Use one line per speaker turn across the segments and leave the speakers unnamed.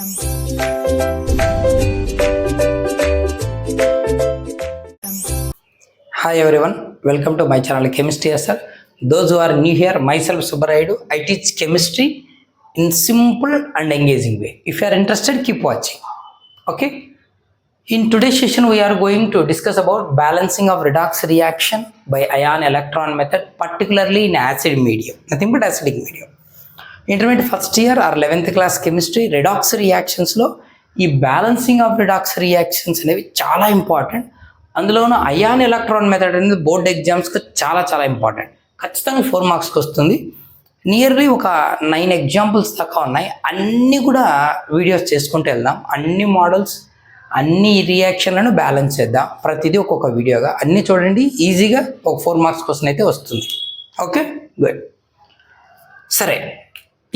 Hi everyone, welcome to my channel Chemistry SR. Those who are new here, myself Subbarayudu. I teach chemistry in simple and engaging way. If you are interested, keep watching. Okay. In today's session, we are going to discuss about balancing of redox reaction by ion electron method, particularly in acid medium. Nothing but acidic medium. Intermediate first year or 11th class chemistry redox reactions లో ఈ balancing of redox reactions అనేవి చాలా important. అందులోనూ ion electron method అనేది board ఎగ్జామ్స్కి చాలా చాలా important. ఖచ్చితంగా 4 మార్క్స్కి వస్తుంది. నియర్లీ ఒక 9 ఎగ్జాంపుల్స్ దాకా ఉన్నాయి. అన్నీ కూడా వీడియోస్ చేసుకుంటూ వెళ్దాం. అన్ని మోడల్స్ అన్ని రియాక్షన్లను బ్యాలెన్స్ చేద్దాం. ప్రతిదీ ఒక్కొక్క వీడియోగా అన్నీ చూడండి. ఈజీగా ఒక 4 మార్క్స్ క్వశ్చన్ అయితే వస్తుంది. Okay, good. సరే,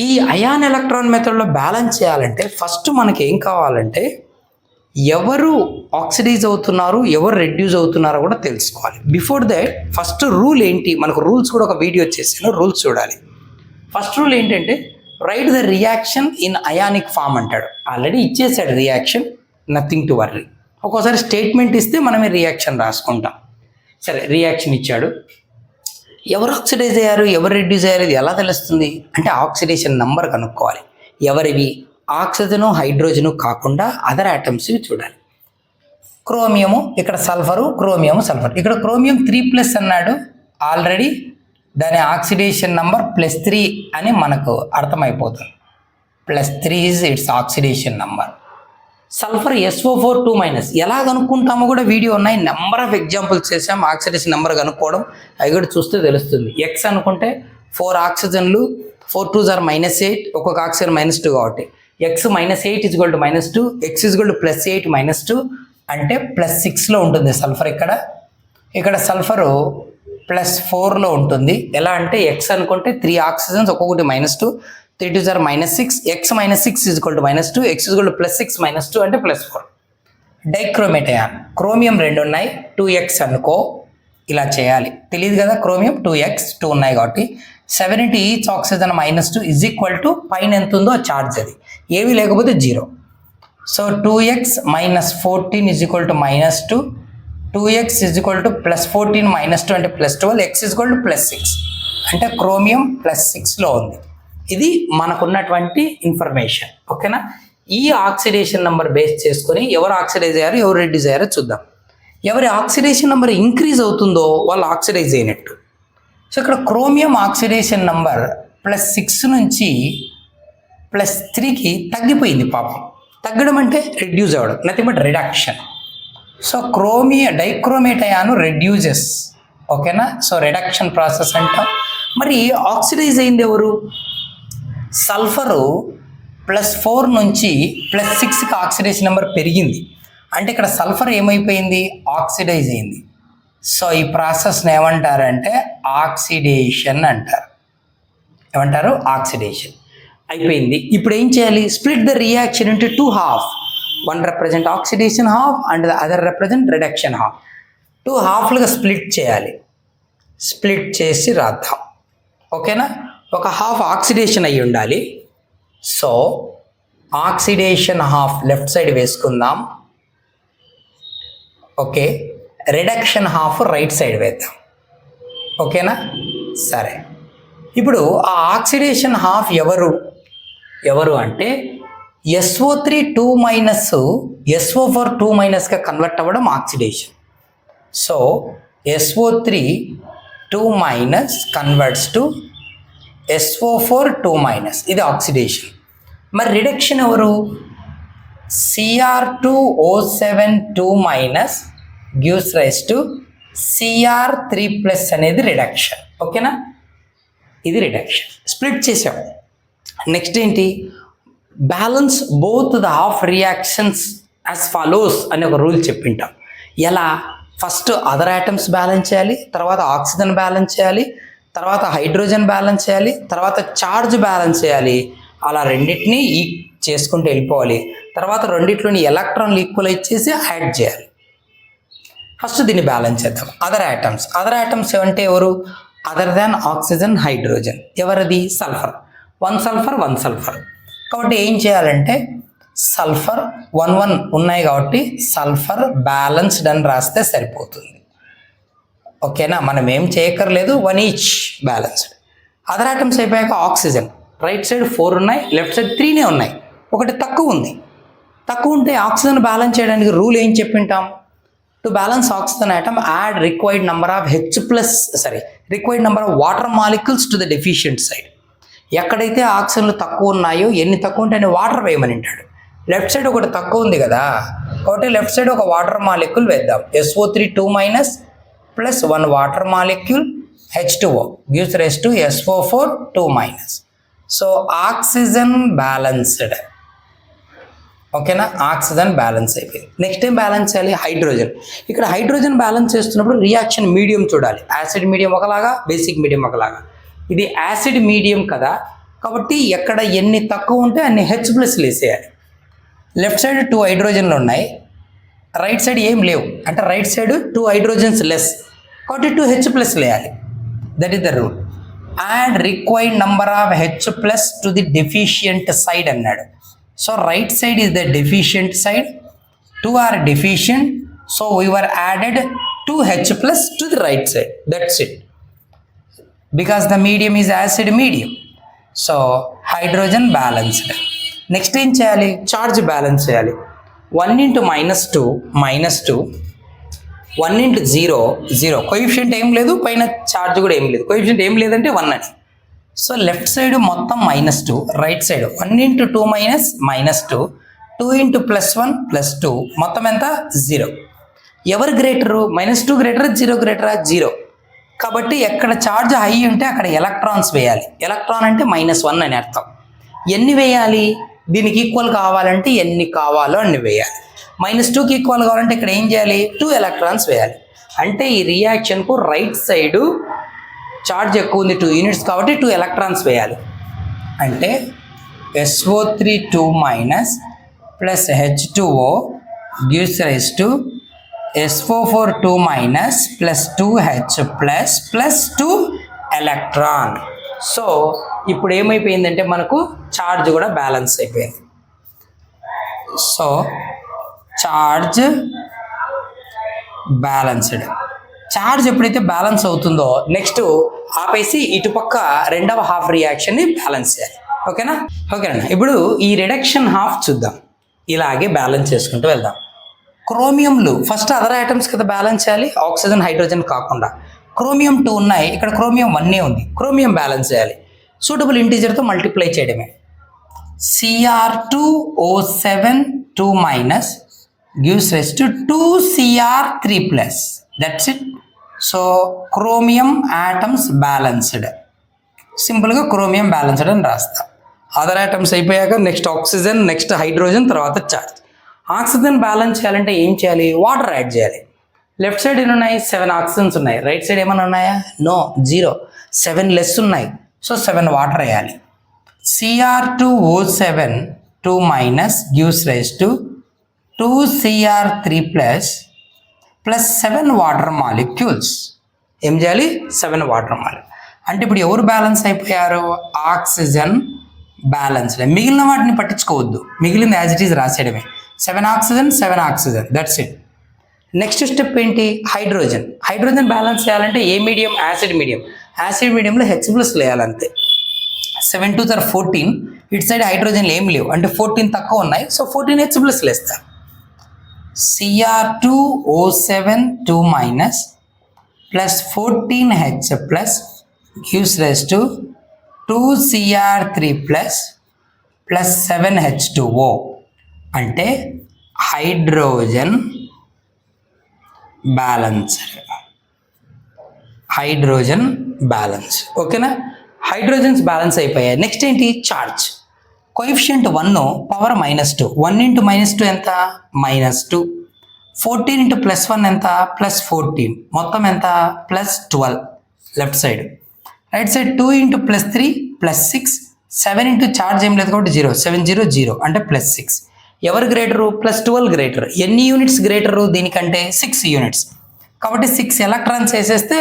ఈ అయాన్ ఎలక్ట్రాన్ మెథడ్లో బ్యాలెన్స్ చేయాలంటే ఫస్ట్ మనకి ఏం కావాలంటే ఎవరు ఆక్సిడైజ్ అవుతున్నారు, ఎవరు రెడ్యూస్ అవుతున్నారో కూడా తెలుసుకోవాలి. బిఫోర్ దట్ ఫస్ట్ రూల్ ఏంటి, మనకు రూల్స్ కూడా ఒక వీడియో చేసాను, రూల్స్ చూడాలి. ఫస్ట్ రూల్ ఏంటంటే right the reaction in ionic form అంటాడు. ఆల్రెడీ ఇచ్చేసాడు రియాక్షన్, నథింగ్ టు వర్రీ. ఒక్కోసారి స్టేట్మెంట్ ఇస్తే మనమే రియాక్షన్ రాసుకుంటాం. సరే, రియాక్షన్ ఇచ్చాడు, ఎవరు ఆక్సిడైజ్ అయ్యారు, ఎవరు రెడ్యూస్ అయ్యారు, ఇది ఎలా తెలుస్తుంది అంటే ఆక్సిడేషన్ నంబర్ కనుక్కోవాలి. ఎవరివి, ఆక్సిజను హైడ్రోజను కాకుండా అదర్ ఆటమ్స్ చూడాలి. క్రోమియము, ఇక్కడ సల్ఫరు, క్రోమియము సల్ఫర్. ఇక్కడ క్రోమియం 3+ అన్నాడు. ఆల్రెడీ దాని ఆక్సిడేషన్ నంబర్ +3 అని మనకు అర్థమైపోతుంది. +3 is it's oxidation number. Sulphur SO4 2- ఎలా కనుక్కుంటామో కూడా వీడియో ఉన్నాయి. నెంబర్ ఆఫ్ ఎగ్జాంపుల్స్ చేసాం. ఆక్సిడేషన్ నెంబర్ కనుక్కోవడం అవి కూడా చూస్తే తెలుస్తుంది. ఎక్స్ అనుకుంటే 4 ఆక్సిజన్లు, 4 2s are -8, ఒక్కొక్క ఆక్సిజన్ -2 కాబట్టి ఎక్స్ -8 = -2, ఎక్స్ = +8 -2 అంటే +6లో ఉంటుంది సల్ఫర్. ఇక్కడ సల్ఫరు +4లో ఉంటుంది. ఎలా అంటే ఎక్స్ అనుకుంటే 3 ఆక్సిజన్స్, ఒక్కొక్కటి -2, 3 2s are -6, x -6 = -2, x = +6 -2 అంటే +4. డైక్రోమేట్ అయాన్, క్రోమియం 2 ఉన్నాయి, 2x అనుకో. ఇలా చేయాలి, తెలియదు కదా. క్రోమియం 2x 2 ఉన్నాయి కాబట్టి 70 ఈచ్ ఆక్సిజన్ -2 = పైన ఎంత ఉందో ఆ ఛార్జ్, అది ఏవి లేకపోతే 0. సో 2x - 14 = -2, 2x = +14 - 2 అంటే +12, x = +6 అంటే క్రోమియం +6లో ఉంది. ఇది మనకున్నటువంటి ఇన్ఫర్మేషన్. ఓకేనా. ఈ ఆక్సిడేషన్ నెంబర్ బేస్ చేసుకొని ఎవరు ఆక్సిడైజ్ అయ్యారు, ఎవరు రెడ్యూస్ అయ్యారో చూద్దాం. ఎవరి ఆక్సిడేషన్ నెంబర్ ఇంక్రీజ్ అవుతుందో వాళ్ళు ఆక్సిడైజ్ అయినట్టు. సో ఇక్కడ క్రోమియం ఆక్సిడేషన్ నెంబర్ +6 నుంచి +3కి తగ్గిపోయింది పాపం. తగ్గడం అంటే రెడ్యూస్ అవ్వడం, nothing but reduction. So dichromate ion reduces. ఓకేనా. సో రిడక్షన్ ప్రాసెస్ అంటాం. మరి ఆక్సిడైజ్ అయింది ఎవరు? సల్ఫరు +4 నుంచి +6కి ఆక్సిడేషన్ నెంబర్ పెరిగింది. అంటే ఇక్కడ సల్ఫర్ ఏమైపోయింది, ఆక్సిడైజ్ అయింది. సో ఈ ప్రాసెస్ని ఏమంటారంటే ఆక్సిడేషన్ అంటారు. ఏమంటారు? ఆక్సిడేషన్ అయిపోయింది. ఇప్పుడు ఏం చేయాలి? Split the reaction into 2 halves. 1 represent oxidation half and the other represent reduction half. 2 halfలుగా స్ప్లిట్ చేయాలి. స్ప్లిట్ చేసి రాద్దాం. ఓకేనా. ఒక హాఫ్ ఆక్సిడేషన్ అయ్యి ఉండాలి. So oxidation half left side వేసుకుందాం. Okay, reduction half right side వేద్దాం. ఓకేనా. సరే, ఇప్పుడు ఆ ఆక్సిడేషన్ హాఫ్ ఎవరు అంటే SO3 2- SO4 2- కన్వర్ట్ అవ్వడం oxidation. So SO3 2- converts to SO4 2-, ఇది ఆక్సిడేషన్. మరి రిడక్షన్ ఎవరు? Cr2O7 2- gives rise to Cr3+ అనేది రిడక్షన్. ఓకేనా. ఇది రిడక్షన్. స్ప్లిట్ చేసాం. నెక్స్ట్ ఏంటి? Balance both the half reactions as follows అనే ఒక రూల్ చెప్పింటాం. ఎలా? ఫస్ట్ అదర్ ఆటమ్స్ బ్యాలెన్స్ చేయాలి, తర్వాత ఆక్సిజన్ బ్యాలెన్స్ చేయాలి, తర్వాత హైడ్రోజన్ బ్యాలెన్స్ చేయాలి, తర్వాత చార్జ్ బ్యాలెన్స్ చేయాలి. అలా రెండింటినీ చేసుకుంటూ వెళ్ళిపోవాలి. తర్వాత రెండిట్లోని ఎలక్ట్రాన్లు ఈక్వలైజ్ చేసి యాడ్ చేయాలి. ఫస్ట్ దీన్ని బ్యాలెన్స్ చేద్దాం. అదర్ ఆటమ్స్ ఏమంటే ఎవరు? Other than oxygen, hydrogen. ఎవరిది? సల్ఫర్. 1 sulphur 1 sulphur. కాబట్టి ఏం చేయాలంటే సల్ఫర్ 1 ఉన్నాయి కాబట్టి సల్ఫర్ బ్యాలెన్స్డ్ అని రాస్తే సరిపోతుంది. ఓకేనా, మనం ఏం చేయక్కర్లేదు, 1 ఈచ్ బ్యాలెన్స్డ్. అదర్ ఐటమ్స్ అయిపోయాక ఆక్సిజన్ రైట్ సైడ్ 4 ఉన్నాయి, లెఫ్ట్ సైడ్ 3 ఉన్నాయి, ఒకటి తక్కువ ఉంది. తక్కువ ఉంటే ఆక్సిజన్ బ్యాలెన్స్ చేయడానికి రూల్ ఏం చెప్పింటాం? To balance oxygen atom add required number of required number of water molecules to the deficient side. ఎక్కడైతే ఆక్సిజన్లు తక్కువ ఉన్నాయో ఎన్ని తక్కువ ఉంటాయని వాటర్ వేయమని అంటాడు. లెఫ్ట్ సైడ్ ఒకటి తక్కువ ఉంది కదా, కాబట్టి లెఫ్ట్ సైడ్ ఒక వాటర్ మాలిక్యూల్ వేద్దాం. SO3 2- plus 1 water molecule H2O gives rise to SO4 2-. So oxygen balanced. ఓకేనా, ఆక్సిజన్ బ్యాలెన్స్ అయిపోయింది. నెక్స్ట్ ఏం బ్యాలెన్స్ చేయాలి? హైడ్రోజన్. ఇక్కడ హైడ్రోజన్ బ్యాలెన్స్ చేస్తున్నప్పుడు రియాక్షన్ మీడియం చూడాలి. యాసిడ్ మీడియం ఒకలాగా, బేసిక్ మీడియం ఒకలాగా. ఇది యాసిడ్ మీడియం కదా, కాబట్టి ఎక్కడ ఎన్ని తక్కువ ఉంటే అన్ని H+ వేసేయాలి. లెఫ్ట్ సైడ్ 2 హైడ్రోజన్లు ఉన్నాయి, రైట్ సైడ్ ఏం లేవు, అంటే రైట్ సైడ్ 2 హైడ్రోజన్స్ లెస్, కాబట్టి 2 H+ వేయాలి. That is the rule. And required number of H+ to the deficient side అన్నాడు. So right side is the deficient side, 2 are deficient, so we were added 2 H+ to the right side. That's it, because the medium is acid medium. So hydrogen balanced. Next ఏం చేయాలి? Charge balance చేయాలి. 1 × -2 -2, 1 × 0 0. Coefficient ఏం లేదు, పైన charge కూడా ఏం లేదు. Coefficient ఏం లేదంటే 1 అని. సో లెఫ్ట్ సైడ్ మొత్తం -2, రైట్ సైడ్ 1 × 2 -2, 2 × +1 +2, మొత్తం ఎంత? 0. ఎవరు గ్రేటరు? -2 గ్రేటరా, 0 గ్రేటరా? 0. కాబట్టి ఎక్కడ ఛార్జ్ హై ఉంటే అక్కడ ఎలక్ట్రాన్స్ వేయాలి. ఎలక్ట్రాన్ అంటే -1 అని అర్థం. ఎన్ని వేయాలి? దీనికి ఈక్వల్ కావాలంటే ఎన్ని కావాలో అన్ని వేయాలి. -2కి ఈక్వల్ కావాలంటే ఇక్కడ ఏం చేయాలి? 2 ఎలక్ట్రాన్స్ వేయాలి. అంటే ఈ రియాక్షన్కు రైట్ సైడు చార్జ్ ఎక్కువ ఉంది, 2 యూనిట్స్, కాబట్టి 2 ఎలక్ట్రాన్స్ వేయాలి. అంటే SO3 2- plus H2O gives rise to SO4 2- plus 2H+ plus 2 electron. So ఇప్పుడు ఏమైపోయిందంటే మనకు చార్జ్ కూడా బ్యాలెన్స్ అయిపోయింది. So charge balanced. చార్జ్ ఎప్పుడైతే బ్యాలెన్స్ అవుతుందో నెక్స్ట్ ఆపేసి ఇటుపక్క రెండవ హాఫ్ రియాక్షన్ని బ్యాలెన్స్ చేయాలి. ఓకేనా? ఓకేనా. ఇప్పుడు ఈ రిడక్షన్ హాఫ్ చూద్దాం. ఇలాగే బ్యాలెన్స్ చేసుకుంటూ వెళ్దాం. క్రోమియంలు ఫస్ట్ అదర్ ఐటమ్స్ కదా బ్యాలెన్స్ చేయాలి, ఆక్సిజన్ హైడ్రోజన్ కాకుండా. క్రోమియం 2 ఉన్నాయి, ఇక్కడ క్రోమియం 1 ఉంది. క్రోమియం బ్యాలెన్స్ చేయాలి, సూటబుల్ ఇంటీజర్తో మల్టిప్లై చేయడమే. Cr2O7 2- gives rise to 2Cr3+. That's it. So chromium atoms balanced. సింపుల్గా క్రోమియం బ్యాలెన్స్డ్ అని రాస్తా. అదర్ ఐటమ్స్ అయిపోయాక నెక్స్ట్ ఆక్సిజన్, నెక్స్ట్ హైడ్రోజన్, తర్వాత చార్జ్. ఆక్సిజన్ బ్యాలెన్స్ చేయాలంటే ఏం చేయాలి? వాటర్ యాడ్ చేయాలి. లెఫ్ట్ సైడ్ ఎన్ని ఉన్నాయి? 7 ఆక్సిజన్స్ ఉన్నాయి. రైట్ సైడ్ ఏమైనా ఉన్నాయా? నో, 0. 7 లెస్ ఉన్నాయి, సో 7 వాటర్ వేయాలి. Cr2O7 2- gives rise to 2Cr3+ plus 7 water molecules. ఏం చేయాలి? 7 వాటర్ మాలిక్యూల్. అంటే ఇప్పుడు ఎవరు బ్యాలెన్స్ అయిపోయారు? Oxygen balanced. మిగిలిన వాటిని పట్టించుకోవద్దు, మిగిలిన యాజ్ ఇట్ ఈజ్ రాసేయడమే. 7 oxygen, 7 oxygen, that's it. Next step ఏంటి? హైడ్రోజన్. హైడ్రోజన్ బ్యాలెన్స్ చేయాలంటే ఏ మీడియం? Acid medium. యాసిడ్ మీడియంలో H+ వేయాలంతే. 7 × 2 = 14. ఇటు సైడ్ హైడ్రోజన్లు ఏం లేవు, అంటే 14 తక్కువ ఉన్నాయి, సో 14 H+ వేస్తారు. Cr2O7 2- plus 14H+ gives rise to 2Cr3+ plus 7H2O. అంటే హైడ్రోజన్ బ్యాలెన్స్డ్. Hydrogen balance. ఓకేనా? హైడ్రోజన్స్ బ్యాలెన్స్ అయిపోయాయి. నెక్స్ట్ ఏంటి? చార్జ్. Coefficient 1 power -2. 1 × -2 ఎంత? -2. 14 × +1 ఎంత? +14. మొత్తం ఎంత? +12 left side. Right side 2 × +3 +6. 7 × charge ఏం లేదు కాబట్టి 0. 7 0 0 అంటే +6. ఎవరు గ్రేటరు? +12 గ్రేటర్. ఎన్ని యూనిట్స్ గ్రేటరు దీనికంటే? 6 యూనిట్స్. కాబట్టి 6 ఎలక్ట్రాన్స్ వేసేస్తే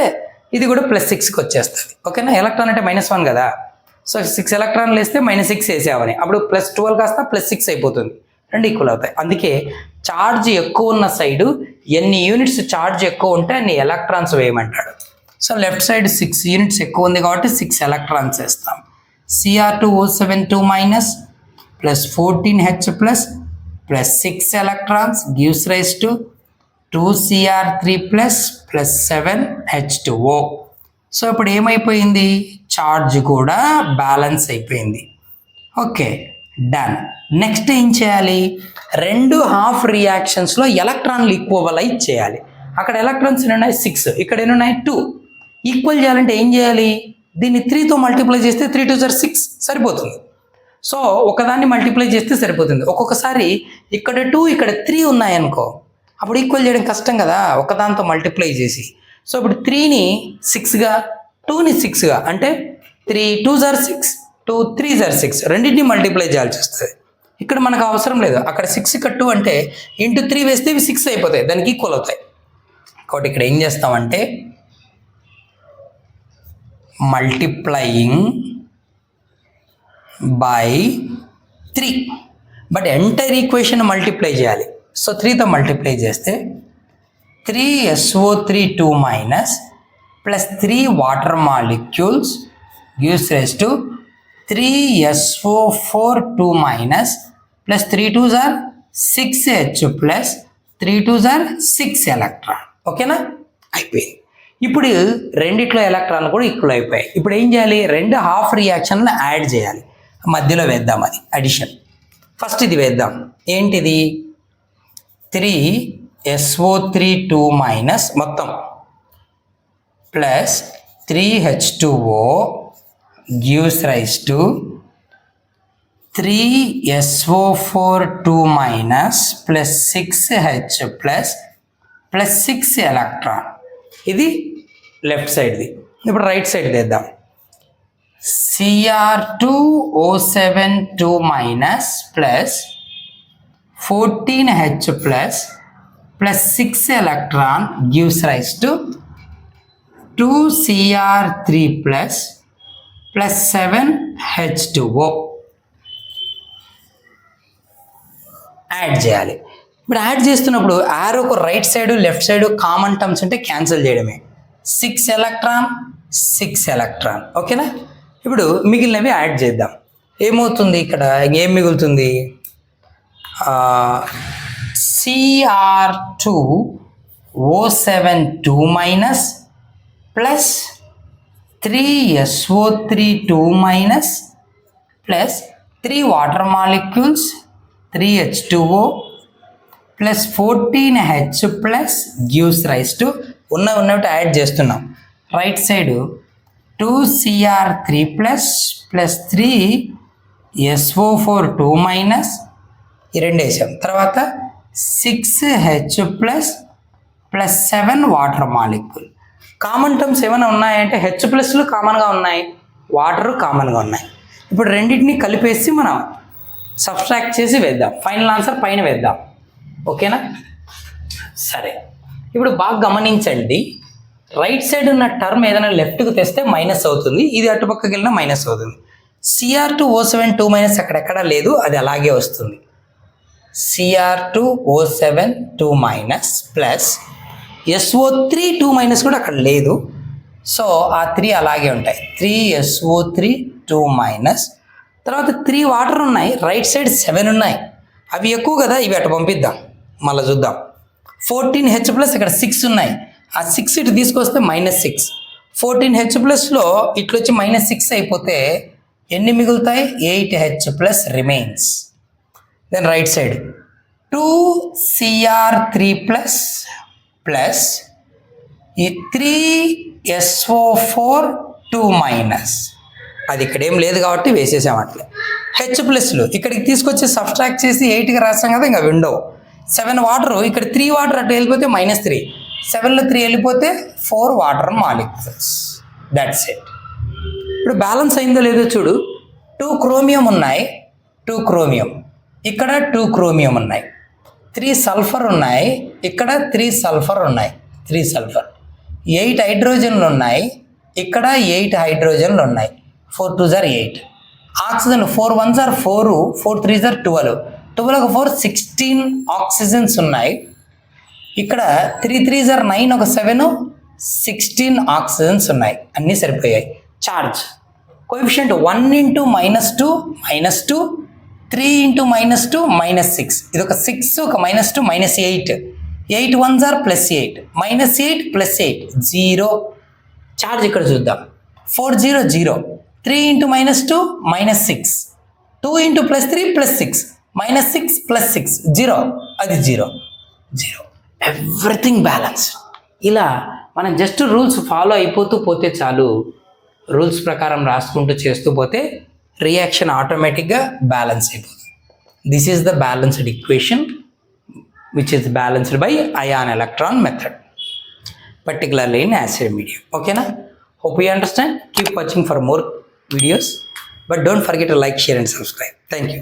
ఇది కూడా +6కి వచ్చేస్తుంది. ఓకేనా? ఎలక్ట్రాన్ అంటే -1 కదా, సో 6 ఎలక్ట్రాన్లు వేస్తే -6 వేసామని, అప్పుడు +12 కాస్త +6 అయిపోతుంది. రెండు ఈక్వల్ అవుతాయి. అందుకే ఛార్జ్ ఎక్కువ ఉన్న సైడు ఎన్ని యూనిట్స్ ఛార్జ్ ఎక్కువ ఉంటే అన్ని ఎలక్ట్రాన్స్ వేయమంటాడు. సో లెఫ్ట్ సైడ్ 6 యూనిట్స్ ఎక్కువ ఉంది కాబట్టి 6 ఎలక్ట్రాన్స్ వేస్తాం. Cr2O7 2- plus 14H plus 6 electrons gives rise to 2Cr3 plus 7H2O. So ఇప్పుడు ఏమైపోయింది, ఛార్జ్ కూడా బ్యాలెన్స్ అయిపోయింది. Okay, done. నెక్స్ట్ ఏం చేయాలి, రెండు హాఫ్ రియాక్షన్స్లో ఎలక్ట్రాన్లు ఈక్వలైజ్ చేయాలి. అక్కడ ఎలక్ట్రాన్స్ ఎన్ని ఉన్నాయి, 6, ఇక్కడ ఎన్ని ఉన్నాయి, 2. ఈక్వల్ చేయాలంటే ఏం చేయాలి, దీన్ని 3తో మల్టిప్లై చేస్తే 3 2 6 సరిపోతుంది. సో ఒకదాన్ని మల్టిప్లై చేస్తే సరిపోతుంది. ఒక్కొక్కసారి ఇక్కడ 2 ఇక్కడ 3 ఉన్నాయనుకో, అప్పుడు ఈక్వల్ చేయడం కష్టం కదా ఒకదాంతో మల్టిప్లై చేసి. సో ఇప్పుడు 3ని 6గా 2ని 6గా అంటే 3 2 6 2 3 6 రెండింటిని మల్టిప్లై చేయాల్సి వస్తుంది. ఇక్కడ మనకు అవసరం లేదు, అక్కడ 6 ఇక్కడ 2 అంటే ఇంటూ 3 వేస్తే ఇవి 6 అయిపోతాయి, దానికి ఈక్వల్ అవుతాయి. కాబట్టి ఇక్కడ ఏం చేస్తామంటే multiplying by 3, but entire equation multiply చేయాలి. సో 3తో మల్టిప్లై చేస్తే 3SO3 2- plus 3 water molecules gives rise to 3SO4 2- plus 3 2 6H plus 3 2 6 electron. ఓకేనా, అయిపోయింది. ఇప్పుడు రెండిట్లో ఎలక్ట్రాన్లు కూడా ఈక్వల్ అయిపోయాయి. ఇప్పుడు ఏం చేయాలి, రెండు హాఫ్ రియాక్షన్లు యాడ్ చేయాలి, మధ్యలో వేద్దాం, అది అడిషన్. ఫస్ట్ ఇది వేద్దాం, ఏంటిది 3SO3 2- మొత్తం plus 3H2O gives rise to 3SO4 2- plus 6H plus 6 electron. ఇది లెఫ్ట్ సైడ్ది. ఇప్పుడు రైట్ సైడ్ తెద్దాం, Cr2O7 2- plus 14H plus 6 electron gives rise to 2Cr3 plus 7H2O. Add చేయాలి. ఇప్పుడు యాడ్ చేస్తున్నప్పుడు ఆరోకు right side left side common terms ఉంటే cancel చేయడమే. 6 ఎలక్ట్రాన్ 6 ఎలక్ట్రాన్. ఓకేనా, ఇప్పుడు మిగిలినవి యాడ్ చేద్దాం. ఏమవుతుంది, ఇక్కడ ఏం మిగులుతుంది, Cr2O7 2- plus 3SO3 2- plus 3 water molecules 3H2O plus 14H plus gives rise to ఉన్నట్టు యాడ్ చేస్తున్నాం. Right side 2Cr3 plus 3SO4 2- ఈ రెండు వేసాం. తర్వాత 6H plus 7 water molecule. Common terms ఏమైనా ఉన్నాయంటే H ప్లస్లు కామన్గా ఉన్నాయి, వాటర్ కామన్గా ఉన్నాయి. ఇప్పుడు రెండింటిని కలిపేసి మనం సబ్స్ట్రాక్ట్ చేసి వేద్దాం, ఫైనల్ ఆన్సర్ పైన వేద్దాం. ఓకేనా, సరే. ఇప్పుడు బాగా గమనించండి, రైట్ సైడ్ ఉన్న టర్మ్ ఏదైనా లెఫ్ట్కి తెస్తే మైనస్ అవుతుంది, ఇది అటుపక్కకి వెళ్ళినా మైనస్ అవుతుంది. Cr2O7 2- అక్కడెక్కడ లేదు, అది అలాగే వస్తుంది. Cr2O7 2- ప్లస్ SO3 2- కూడా అక్కడ లేదు, సో ఆ 3 అలాగే ఉంటాయి. 3SO3 2- తర్వాత 3 వాటర్ ఉన్నాయి, రైట్ సైడ్ 7 ఉన్నాయి, అవి ఎక్కువ కదా, ఇవి అటు పంపిద్దాం, మళ్ళీ చూద్దాం. 14H ప్లస్ ఇక్కడ 6 ఉన్నాయి, ఆ 6 ఇటు తీసుకొస్తే -6. 14H ప్లస్లో ఇట్లా వచ్చి -6 అయిపోతే ఎన్ని మిగులుతాయి, 8H plus remains. Then right side 2Cr3 plus ఈ 3SO4 2- అది ఇక్కడ ఏం లేదు కాబట్టి వేసేసాం అట్లే. H ప్లస్లు ఇక్కడికి తీసుకొచ్చి సబ్స్ట్రాక్ట్ చేసి 8కి రాస్తాం కదా, ఇంకా విండో 7 వాటర్, ఇక్కడ 3 వాటర్ అటు వెళ్ళిపోతే -3, 7లో 3 వెళ్ళిపోతే 4 వాటర్ మాలిక్యూల్స్. That's it. ఇప్పుడు బ్యాలెన్స్ అయిందో లేదో చూడు, 2 క్రోమియం ఉన్నాయి, 2 క్రోమియం, ఇక్కడ 2 క్రోమియం ఉన్నాయి, 3 సల్ఫర్ ఉన్నాయి, ఇక్కడ 3 సల్ఫర్ ఉన్నాయి, 3 సల్ఫర్, 8 హైడ్రోజన్లు ఉన్నాయి, ఇక్కడ 8 హైడ్రోజన్లు ఉన్నాయి, 4 2 8. ఆక్సిజన్ 4 1 4, 4 3 12, 12 ఒక 4 16 ఆక్సిజన్స్ ఉన్నాయి. ఇక్కడ 3 3s are 9 ఒక 7 16 ఆక్సిజన్స్ ఉన్నాయి. అన్నీ సరిపోయాయి. Charge coefficient 1 into -2 -2 3 into -2 -6. ఇది ఒక 6 ఒక -2 -8 8 1s are +8 -8 +8 0. చార్జ్ ఇక్కడ చూద్దాం 4 0 0 3 ఇంటూ -2 -6 2 ఇంటూ +3 +6 -6 +6 0. అది 0 0. Everything balance. ఇలా మనం జస్ట్ రూల్స్ ఫాలో అయిపోతూ పోతే చాలు. రూల్స్ ప్రకారం రాసుకుంటూ చేస్తూ పోతే రియాక్షన్ ఆటోమేటిక్గా బ్యాలెన్స్ అయిపోతుంది. This is the balanced equation which is balanced by ion electron method, particularly in acid medium. Okay na? Hope you understand. Keep watching for more videos, but don't forget to like, share and subscribe. Thank you.